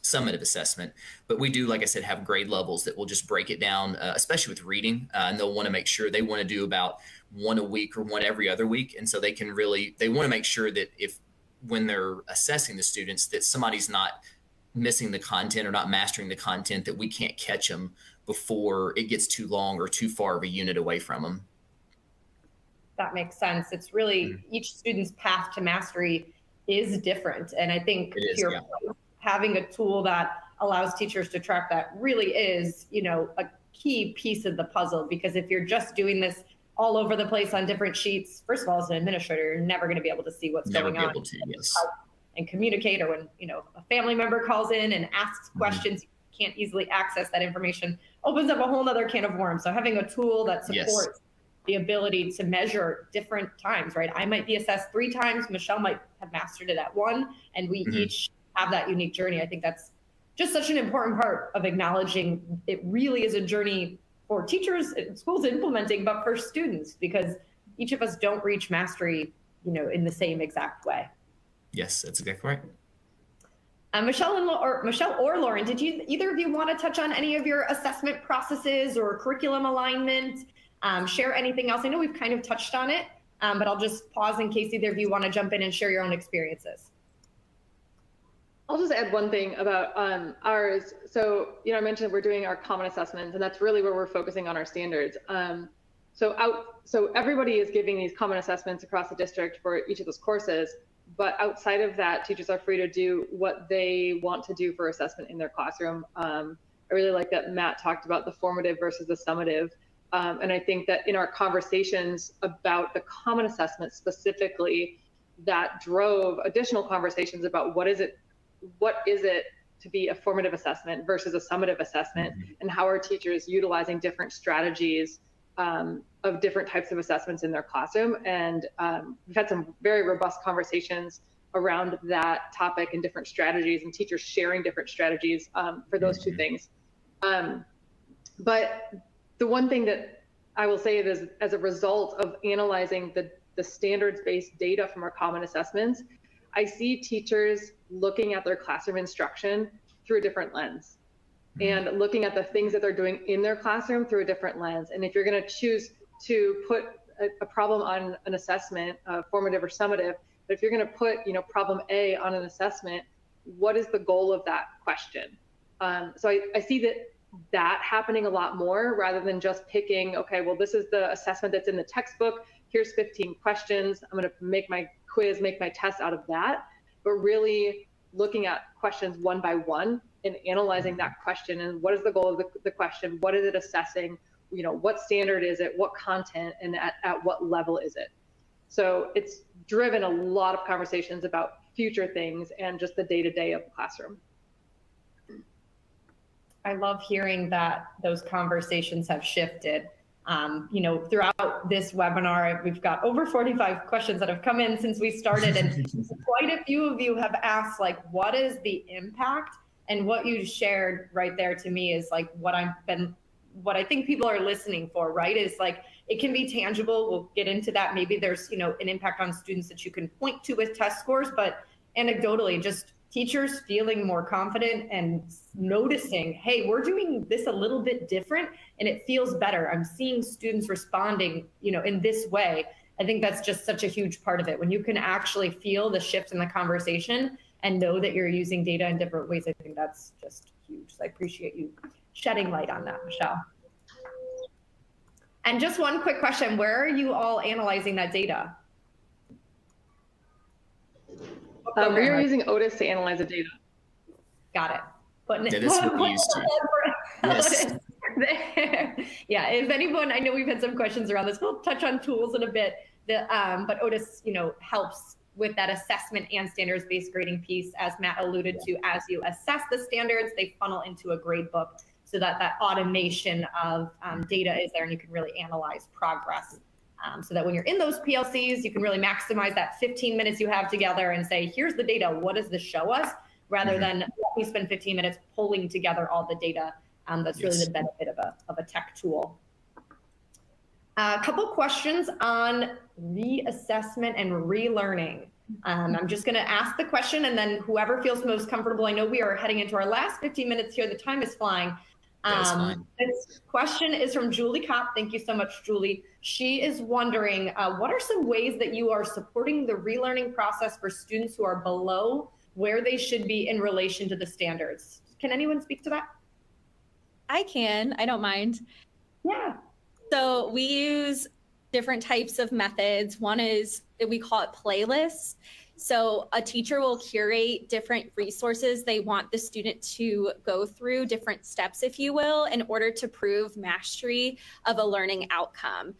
summative assessment, but we do, like I said, have grade levels that will just break it down, especially with reading, and they'll want to make sure they want to do about one a week or one every other week. And so they want to make sure that when they're assessing the students, that somebody's not missing the content or not mastering the content, that we can't catch them before it gets too long or too far of a unit away from them. That makes sense. It's really each student's path to mastery is different. And I think having a tool that allows teachers to track that really is, a key piece of the puzzle, because if you're just doing this all over the place on different sheets, first of all, as an administrator, you're never going to be able to see what's going on. and communicate, or when, you know, a family member calls in and asks questions, you can't easily access that information, opens up a whole nother can of worms. So having a tool that supports the ability to measure different times, right? I might be assessed 3 times, Michelle might have mastered it at 1, and we each have that unique journey. I think that's just such an important part of acknowledging it really is a journey for teachers and schools implementing, but for students, because each of us don't reach mastery, you know, in the same exact way. Yes, that's exactly right. Michelle or Lauren, did either of you want to touch on any of your assessment processes or curriculum alignment? Share anything else? I know we've kind of touched on it, but I'll just pause in case either of you want to jump in and share your own experiences. I'll just add one thing about ours. So, you know, I mentioned we're doing our common assessments, and that's really where we're focusing on our standards. So everybody is giving these common assessments across the district for each of those courses, but outside of that, teachers are free to do what they want to do for assessment in their classroom. I really like that Matt talked about the formative versus the summative. And I think that in our conversations about the common assessment specifically, that drove additional conversations about what is it to be a formative assessment versus a summative assessment, and how are teachers utilizing different strategies of different types of assessments in their classroom. And we've had some very robust conversations around that topic and different strategies, and teachers sharing different strategies for those two things. But the one thing that I will say is, as a result of analyzing the standards-based data from our common assessments, I see teachers looking at their classroom instruction through a different lens, and looking at the things that they're doing in their classroom through a different lens. And if you're going to choose to put a problem on an assessment, formative or summative, but if you're going to put, you know, problem A on an assessment, what is the goal of that question? So I see that happening a lot more, rather than just picking, okay, well, this is the assessment that's in the textbook, here's 15 questions, I'm going to make my quiz, make my test out of that, but really looking at questions one by one and analyzing that question, and what is the goal of the question, what is it assessing, you know, what standard is it, what content, and at what level is it. So it's driven a lot of conversations about future things and just the day-to-day of the classroom. I love hearing that those conversations have shifted. You know, throughout this webinar, we've got over 45 questions that have come in since we started, and quite a few of you have asked, like, what is the impact? And what you shared right there to me is like what I think people are listening for, right? Is like, it can be tangible. We'll get into that. Maybe there's, you know, an impact on students that you can point to with test scores, but anecdotally, just teachers feeling more confident and noticing, hey, we're doing this a little bit different and it feels better. I'm seeing students responding, you know, in this way. I think that's just such a huge part of it. When you can actually feel the shift in the conversation and know that you're using data in different ways, I think that's just huge. So I appreciate you shedding light on that, Michelle. And just one quick question, where are you all analyzing that data? We are using Otus to analyze the data. Got it. That is what we used to. Yes. There. Yeah, if anyone, I know we've had some questions around this. We'll touch on tools in a bit. But Otus, you know, helps with that assessment and standards-based grading piece, as Matt alluded to. As you assess the standards, they funnel into a grade book, so that that automation of data is there, and you can really analyze progress. So that when you're in those PLCs, you can really maximize that 15 minutes you have together and say, here's the data, what does this show us? Rather than let me spend 15 minutes pulling together all the data. That's really the benefit of a tech tool. A couple questions on reassessment and relearning. I'm just going to ask the question, and then whoever feels most comfortable. I know we are heading into our last 15 minutes here. The time is flying. This question is from Julie Kopp. Thank you so much, Julie. She is wondering, what are some ways that you are supporting the relearning process for students who are below where they should be in relation to the standards? Can anyone speak to that? I can, I don't mind. Yeah. So we use different types of methods. One is, we call it playlists. So a teacher will curate different resources they want the student to go through, different steps, if you will, in order to prove mastery of a learning outcome.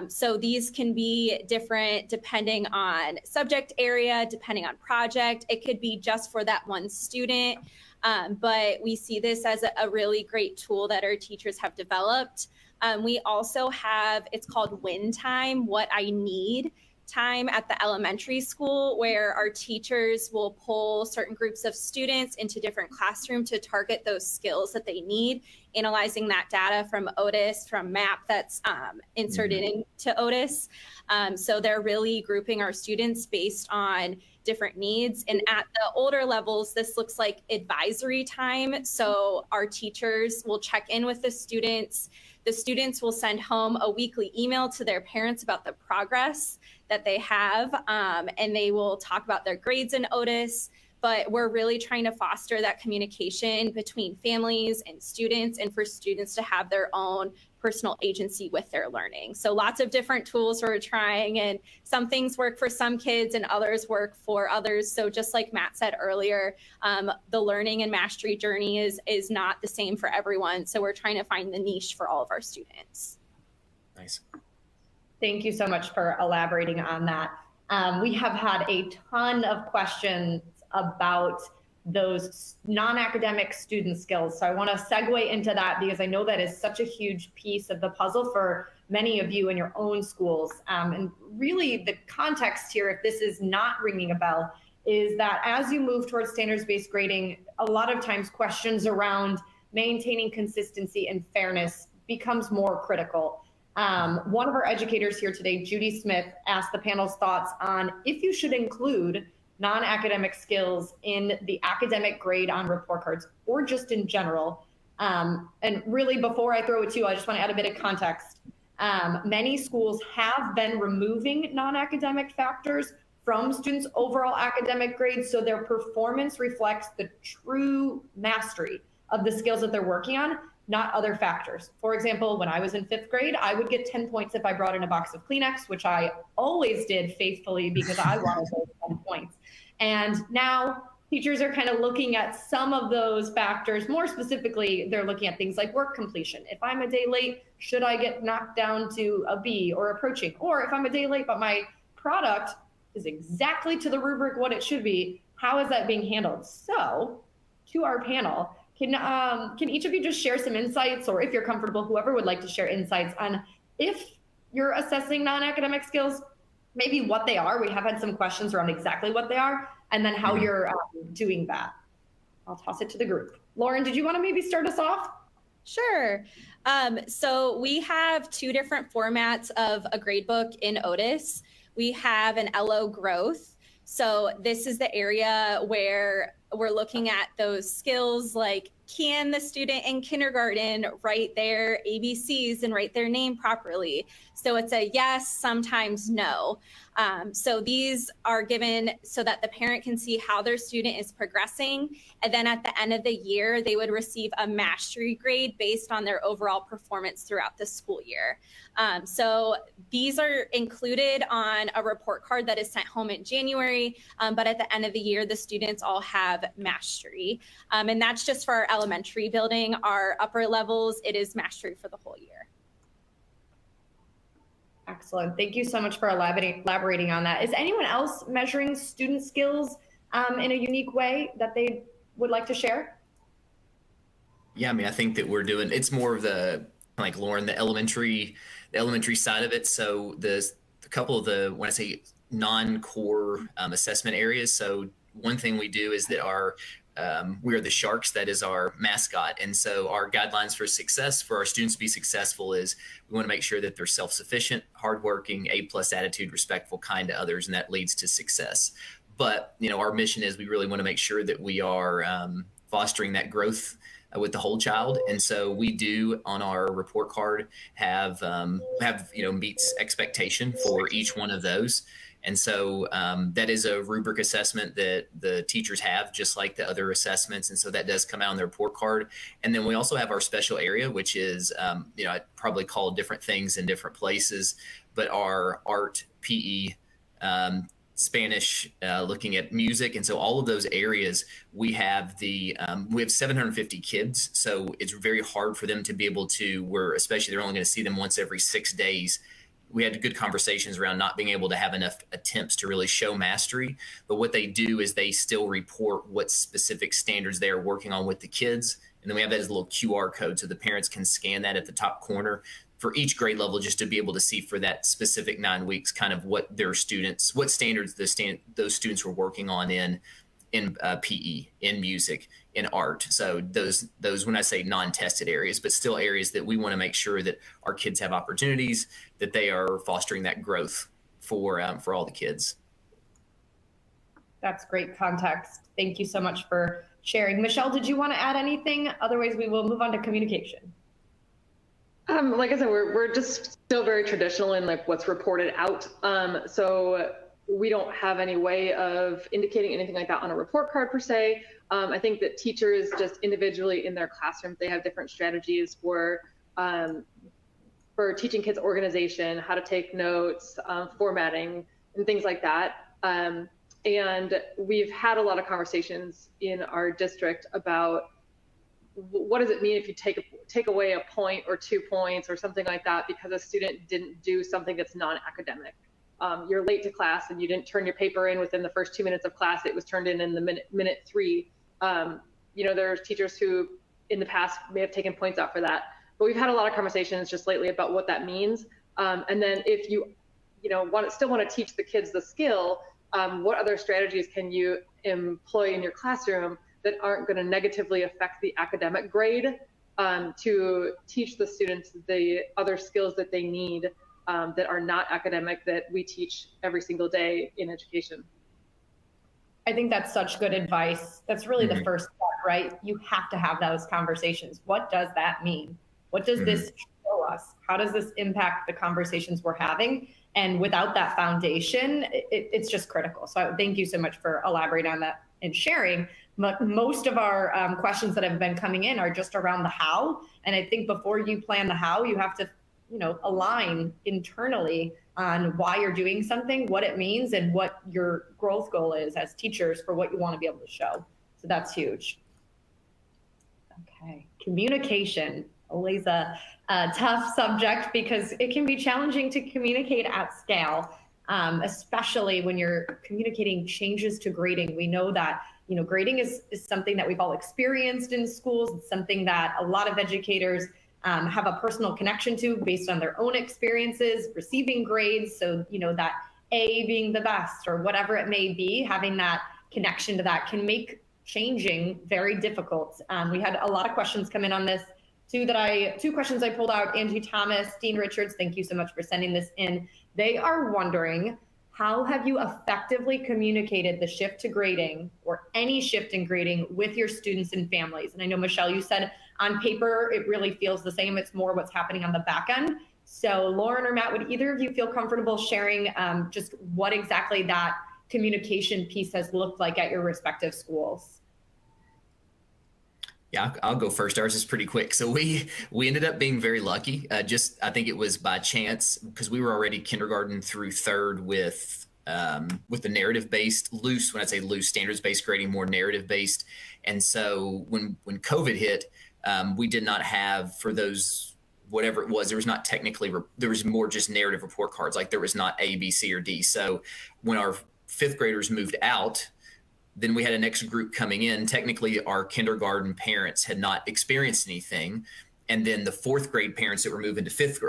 So these can be different depending on subject area, depending on project. It could be just for that one student, but we see this as a really great tool that our teachers have developed. We also have, it's called Win Time, What I Need time at the elementary school, where our teachers will pull certain groups of students into different classrooms to target those skills that they need, analyzing that data from Otus, from MAP that's inserted into Otus. So they're really grouping our students based on different needs. And at the older levels, this looks like advisory time. So our teachers will check in with the students. The students will send home a weekly email to their parents about the progress that they have, and they will talk about their grades in Otus. But we're really trying to foster that communication between families and students, and for students to have their own personal agency with their learning. So lots of different tools we're trying, and some things work for some kids and others work for others. So just like Matt said earlier, the learning and mastery journey is not the same for everyone. So we're trying to find the niche for all of our students. Nice. Thank you so much for elaborating on that. We have had a ton of questions about those non-academic student skills. So I want to segue into that because I know that is such a huge piece of the puzzle for many of you in your own schools. And really the context here, if this is not ringing a bell, is that as you move towards standards-based grading, a lot of times questions around maintaining consistency and fairness becomes more critical. One of our educators here today, Judy Smith, asked the panel's thoughts on if you should include non-academic skills in the academic grade on report cards, or just in general. And really, before I throw it to you, I just want to add a bit of context. Many schools have been removing non-academic factors from students' overall academic grades, so their performance reflects the true mastery of the skills that they're working on, not other factors. For example, when I was in 5th grade, I would get 10 points if I brought in a box of Kleenex, which I always did faithfully because I wanted those 10 points. And now teachers are kind of looking at some of those factors. More specifically, they're looking at things like work completion. If I'm a day late, should I get knocked down to a B or approaching? Or if I'm a day late, but my product is exactly to the rubric what it should be, how is that being handled? So to our panel, can each of you just share some insights, or if you're comfortable, whoever would like to share insights on if you're assessing non-academic skills, maybe what they are. We have had some questions around exactly what they are, and then how you're doing that. I'll toss it to the group. Lauren, did you want to maybe start us off? Sure. So we have 2 different formats of a gradebook in Otus. We have an LO growth. So this is the area where we're looking at those skills like, can the student in kindergarten write their ABCs and write their name properly? So it's a yes, sometimes no. So these are given so that the parent can see how their student is progressing. And then at the end of the year, they would receive a mastery grade based on their overall performance throughout the school year. So these are included on a report card that is sent home in January. But at the end of the year, the students all have mastery. And that's just for our elementary building. Our upper levels, it is mastery for the whole year. Excellent. Thank you so much for elaborating on that. Is anyone else measuring student skills in a unique way that they would like to share? Yeah, I mean, I think that we're doing, it's more of the, like Lauren, the elementary side of it. So the couple of the, when I say non-core assessment areas. So one thing we do is that we are the Sharks. That is our mascot. And so our guidelines for success for our students to be successful is we want to make sure that they're self-sufficient, hardworking, A+ attitude, respectful, kind to others, and that leads to success. But, our mission is we really want to make sure that we are fostering that growth with the whole child. And so we do on our report card have meets expectation for each one of those. And so that is a rubric assessment that the teachers have, just like the other assessments. And so that does come out on the report card. And then we also have our special area, which is, I'd probably call different things in different places, but our art, PE, Spanish, looking at music. And so all of those areas, we have 750 kids. So it's very hard for them to be able to, especially they're only going to see them once every 6 days, we had good conversations around not being able to have enough attempts to really show mastery. But what they do is they still report what specific standards they are working on with the kids. And then we have that as a little QR code so the parents can scan that at the top corner for each grade level, just to be able to see for that specific 9 weeks, kind of what their students, what standards those students were working on in PE, in music, in art. So those when I say non-tested areas, but still areas that we want to make sure that our kids have opportunities, that they are fostering that growth for all the kids. That's great context. Thank you so much for sharing. Michelle, did you want to add anything? Otherwise, we will move on to communication. Like I said, we're just still very traditional in like what's reported out. So we don't have any way of indicating anything like that on a report card per se. I think that teachers just individually in their classrooms, they have different strategies for teaching kids organization, how to take notes, formatting, and things like that. And we've had a lot of conversations in our district about what does it mean if you take away a point or 2 points or something like that because a student didn't do something that's non-academic. You're late to class and you didn't turn your paper in within the first 2 minutes of class. It was turned in the minute 3. There's teachers who in the past may have taken points out for that, but we've had a lot of conversations just lately about what that means. And then if you still want to teach the kids the skill, what other strategies can you employ in your classroom that aren't going to negatively affect the academic grade, to teach the students the other skills that they need that are not academic, that we teach every single day in education. I think that's such good advice. That's really the first step, right? You have to have those conversations. What does that mean? What does this show us? How does this impact the conversations we're having? And without that foundation, it's just critical. So thank you so much for elaborating on that and sharing. Most of our questions that have been coming in are just around the how. And I think before you plan the how, you have to align internally on why you're doing something, what it means, and what your growth goal is as teachers for what you want to be able to show. So that's huge. Okay, communication, always a tough subject because it can be challenging to communicate at scale, especially when you're communicating changes to grading. We know that grading is something that we've all experienced in schools. It's something that a lot of educators have a personal connection to based on their own experiences, receiving grades. So, that A being the best or whatever it may be, having that connection to that can make changing very difficult. We had a lot of questions come in on this. Two questions I pulled out. Angie Thomas, Dean Richards, thank you so much for sending this in. They are wondering, how have you effectively communicated the shift to grading or any shift in grading with your students and families? And I know, Michelle, you said on paper, it really feels the same. It's more what's happening on the back end. So Lauren or Matt, would either of you feel comfortable sharing just what exactly that communication piece has looked like at your respective schools? Yeah, I'll go first. Ours is pretty quick. So we ended up being very lucky. I think it was by chance because we were already kindergarten through third with the narrative-based loose. When I say loose, standards-based grading, more narrative-based. And so when COVID hit, we did not have for those whatever it was. There was not technically there was more just narrative report cards. Like there was not A, B, C, or D. So when our fifth graders moved out, then we had a next group coming in. Technically, our kindergarten parents had not experienced anything. And then the fourth grade parents that were moving to fifth,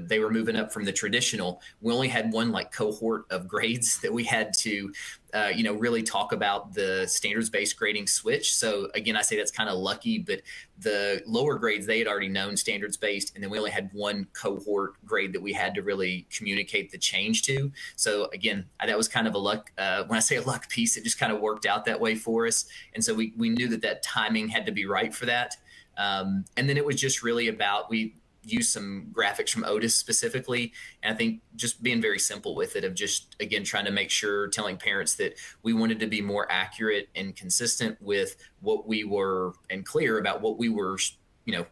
they were moving up from the traditional. We only had one cohort of grades that we had to, really talk about the standards-based grading switch. So again, I say that's kind of lucky, but the lower grades, they had already known standards-based, and then we only had one cohort grade that we had to really communicate the change to. So again, that was kind of a luck. When I say a luck piece, it just kind of worked out that way for us. And so we knew that timing had to be right for that. And then it was just really about, we used some graphics from Otus specifically. And I think just being very simple with it, of just, again, trying to make sure, telling parents that we wanted to be more accurate and consistent with what we were, and clear about what we were,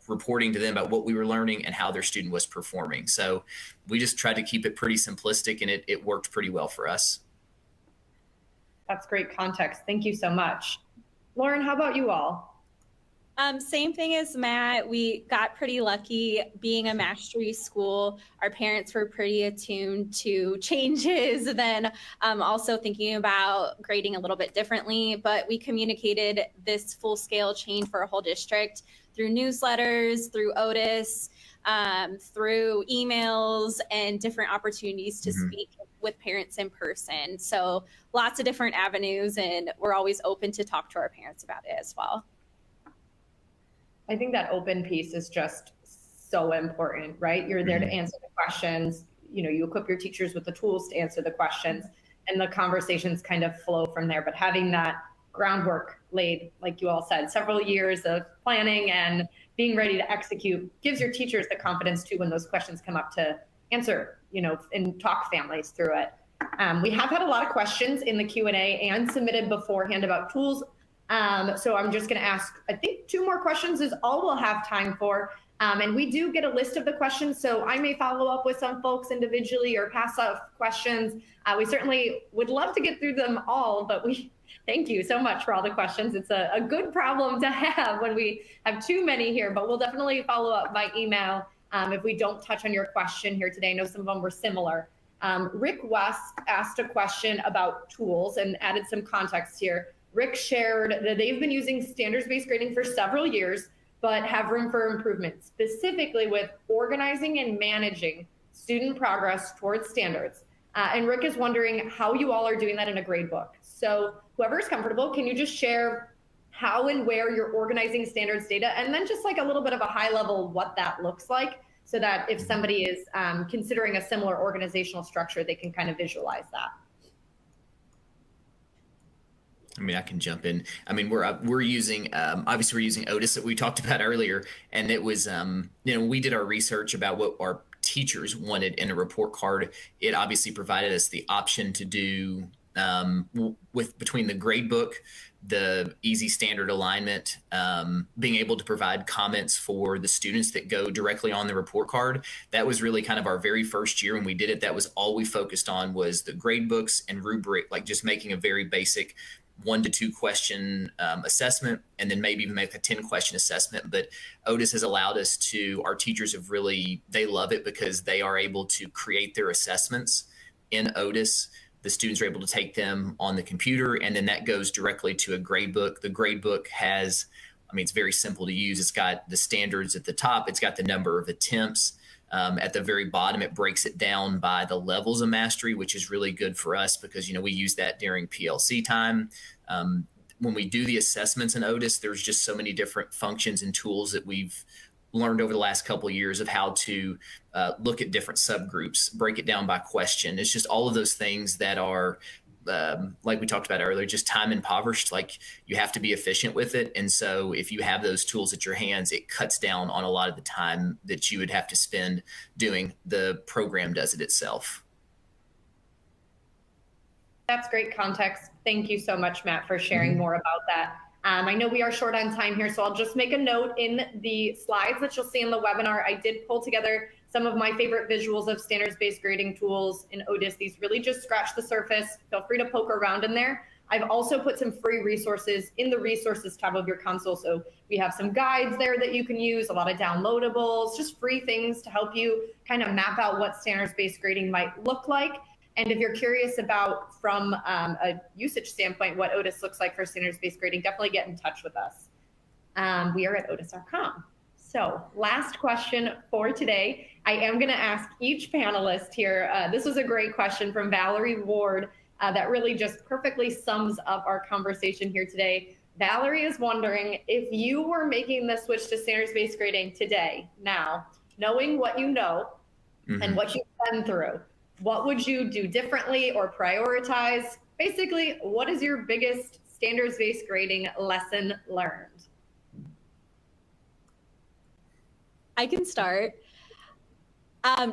reporting to them about what we were learning and how their student was performing. So we just tried to keep it pretty simplistic, and it worked pretty well for us. That's great context. Thank you so much. Lauren, how about you all? Same thing as Matt. We got pretty lucky being a mastery school. Our parents were pretty attuned to changes, then also thinking about grading a little bit differently. But we communicated this full-scale change for a whole district through newsletters, through Otus, through emails, and different opportunities to speak with parents in person. So lots of different avenues, and we're always open to talk to our parents about it as well. I think that open piece is just so important, right? You're there to answer the questions. You know, you equip your teachers with the tools to answer the questions, and the conversations kind of flow from there. But having that groundwork laid, like you all said, several years of planning and being ready to execute gives your teachers the confidence too when those questions come up to answer, you know, and talk families through it. We have had a lot of questions in the Q&A and submitted beforehand about tools. So I'm just going to ask, I think 2 more questions is all we'll have time for. And we do get a list of the questions, so I may follow up with some folks individually or pass out questions. We certainly would love to get through them all, but thank you so much for all the questions. It's a good problem to have when we have too many here, but we'll definitely follow up by email if we don't touch on your question here today. I know some of them were similar. Rick West asked a question about tools and added some context here. Rick shared that they've been using standards-based grading for several years, but have room for improvement, specifically with organizing and managing student progress towards standards. And Rick is wondering how you all are doing that in a grade book. So whoever's comfortable, can you just share how and where you're organizing standards data, and then just like a little bit of a high level what that looks like, so that if somebody is considering a similar organizational structure, they can kind of visualize that. I mean, I can jump in. I mean, we're using, obviously we're using Otus that we talked about earlier. And it was, you know, we did our research about what our teachers wanted in a report card. It obviously provided us the option to do between the grade book, the easy standard alignment, being able to provide comments for the students that go directly on the report card. That was really kind of our very first year when we did it. That was all we focused on, was the grade books and rubric, like just making a very basic 1 to 2 question assessment, and then maybe even make a 10 question assessment. But Otus has allowed us to, our teachers have really, they love it because they are able to create their assessments in Otus. The students are able to take them on the computer, and then that goes directly to a grade book. The grade book has, I mean, it's very simple to use. It's got the standards at the top. It's got the number of attempts. At the very bottom, it breaks it down by the levels of mastery, which is really good for us because, you know, we use that during PLC time. When we do the assessments in Otus, there's just so many different functions and tools that we've learned over the last couple of years of how to look at different subgroups, break it down by question. It's just all of those things that are, like we talked about earlier, just time impoverished. Like, you have to be efficient with it. And so if you have those tools at your hands, it cuts down on a lot of the time that you would have to spend doing. The program does it itself. That's great context. Thank you so much, Matt, for sharing more about that. I know we are short on time here, so I'll just make a note in the slides that you'll see in the webinar. I did pull together some of my favorite visuals of standards-based grading tools in Otus. These really just scratch the surface. Feel free to poke around in there. I've also put some free resources in the resources tab of your console. So we have some guides there that you can use, a lot of downloadables, just free things to help you kind of map out what standards-based grading might look like. And if you're curious about, from a usage standpoint, what Otus looks like for standards-based grading, definitely get in touch with us. We are at otus.com. So last question for today. I am going to ask each panelist here. This was a great question from Valerie Ward that really just perfectly sums up our conversation here today. Valerie is wondering, if you were making the switch to standards-based grading today, now, knowing what you know and what you've been through, what would you do differently or prioritize? Basically, what is your biggest standards-based grading lesson learned? I can start.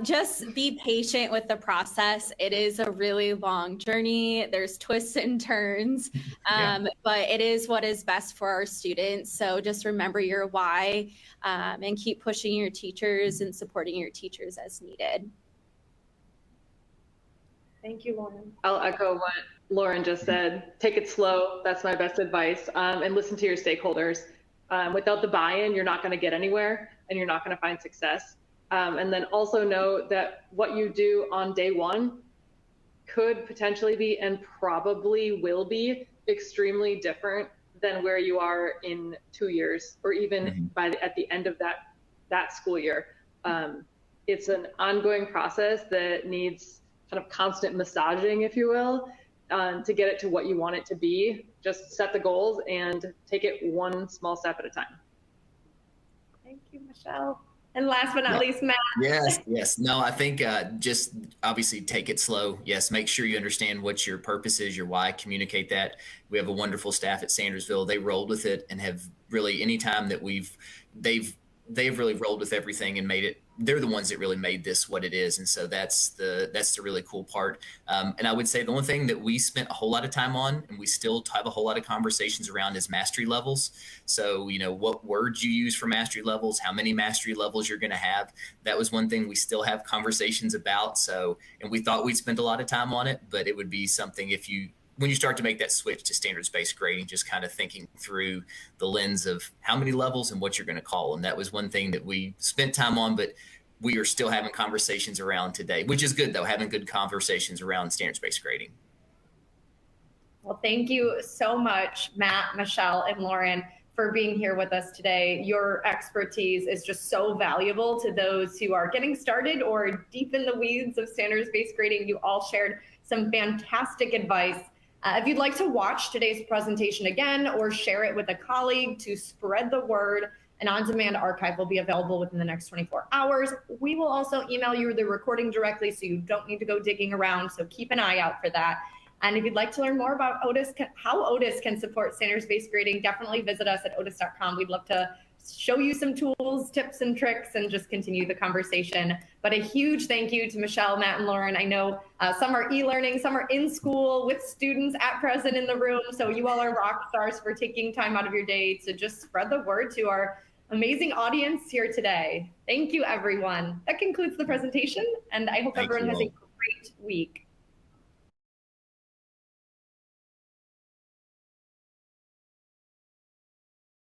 Just be patient with the process. It is a really long journey. There's twists and turns, but it is what is best for our students. So just remember your why and keep pushing your teachers and supporting your teachers as needed. Thank you, Lauren. I'll echo what Lauren just said. Take it slow. That's my best advice. And listen to your stakeholders. Without the buy-in, you're not going to get anywhere and you're not going to find success. And then also know that what you do on day one could potentially be and probably will be extremely different than where you are in 2 years or even at the end of that school year. It's an ongoing process that needs kind of constant massaging, if you will, to get it to what you want it to be. Just set the goals and take it one small step at a time. Thank you, Michelle. And last but not least, Matt. Yes. No, I think just obviously take it slow. Yes, make sure you understand what your purpose is, your why, communicate that. We have a wonderful staff at Sandersville. They rolled with it and have really, anytime that they've really rolled with everything and made it. They're the ones that really made this what it is. And so that's the really cool part. And I would say the only thing that we spent a whole lot of time on, and we still have a whole lot of conversations around, is mastery levels. So, what words you use for mastery levels, how many mastery levels you're going to have. That was one thing we still have conversations about. So, and we thought we'd spent a lot of time on it, but it would be something when you start to make that switch to standards-based grading, just kind of thinking through the lens of how many levels and what you're going to call them. That was one thing that we spent time on, but we are still having conversations around today, which is good, though, having good conversations around standards-based grading. Well, thank you so much, Matt, Michelle, and Lauren, for being here with us today. Your expertise is just so valuable to those who are getting started or deep in the weeds of standards-based grading. You all shared some fantastic advice. If you'd like to watch today's presentation again or share it with a colleague to spread the word, an on-demand archive will be available within the next 24 hours. We will also email you the recording directly, so you don't need to go digging around, so keep an eye out for that. And if you'd like to learn more about Otus, how Otus can support standards-based grading, definitely visit us at otus.com. We'd love to show you some tools, tips, and tricks, and just continue the conversation. But a huge thank you to Michelle, Matt, and Lauren. I know some are e-learning, some are in school with students at present in the room. So you all are rock stars for taking time out of your day to just spread the word to our amazing audience here today. Thank you, everyone. That concludes the presentation, and I hope everyone has a great week.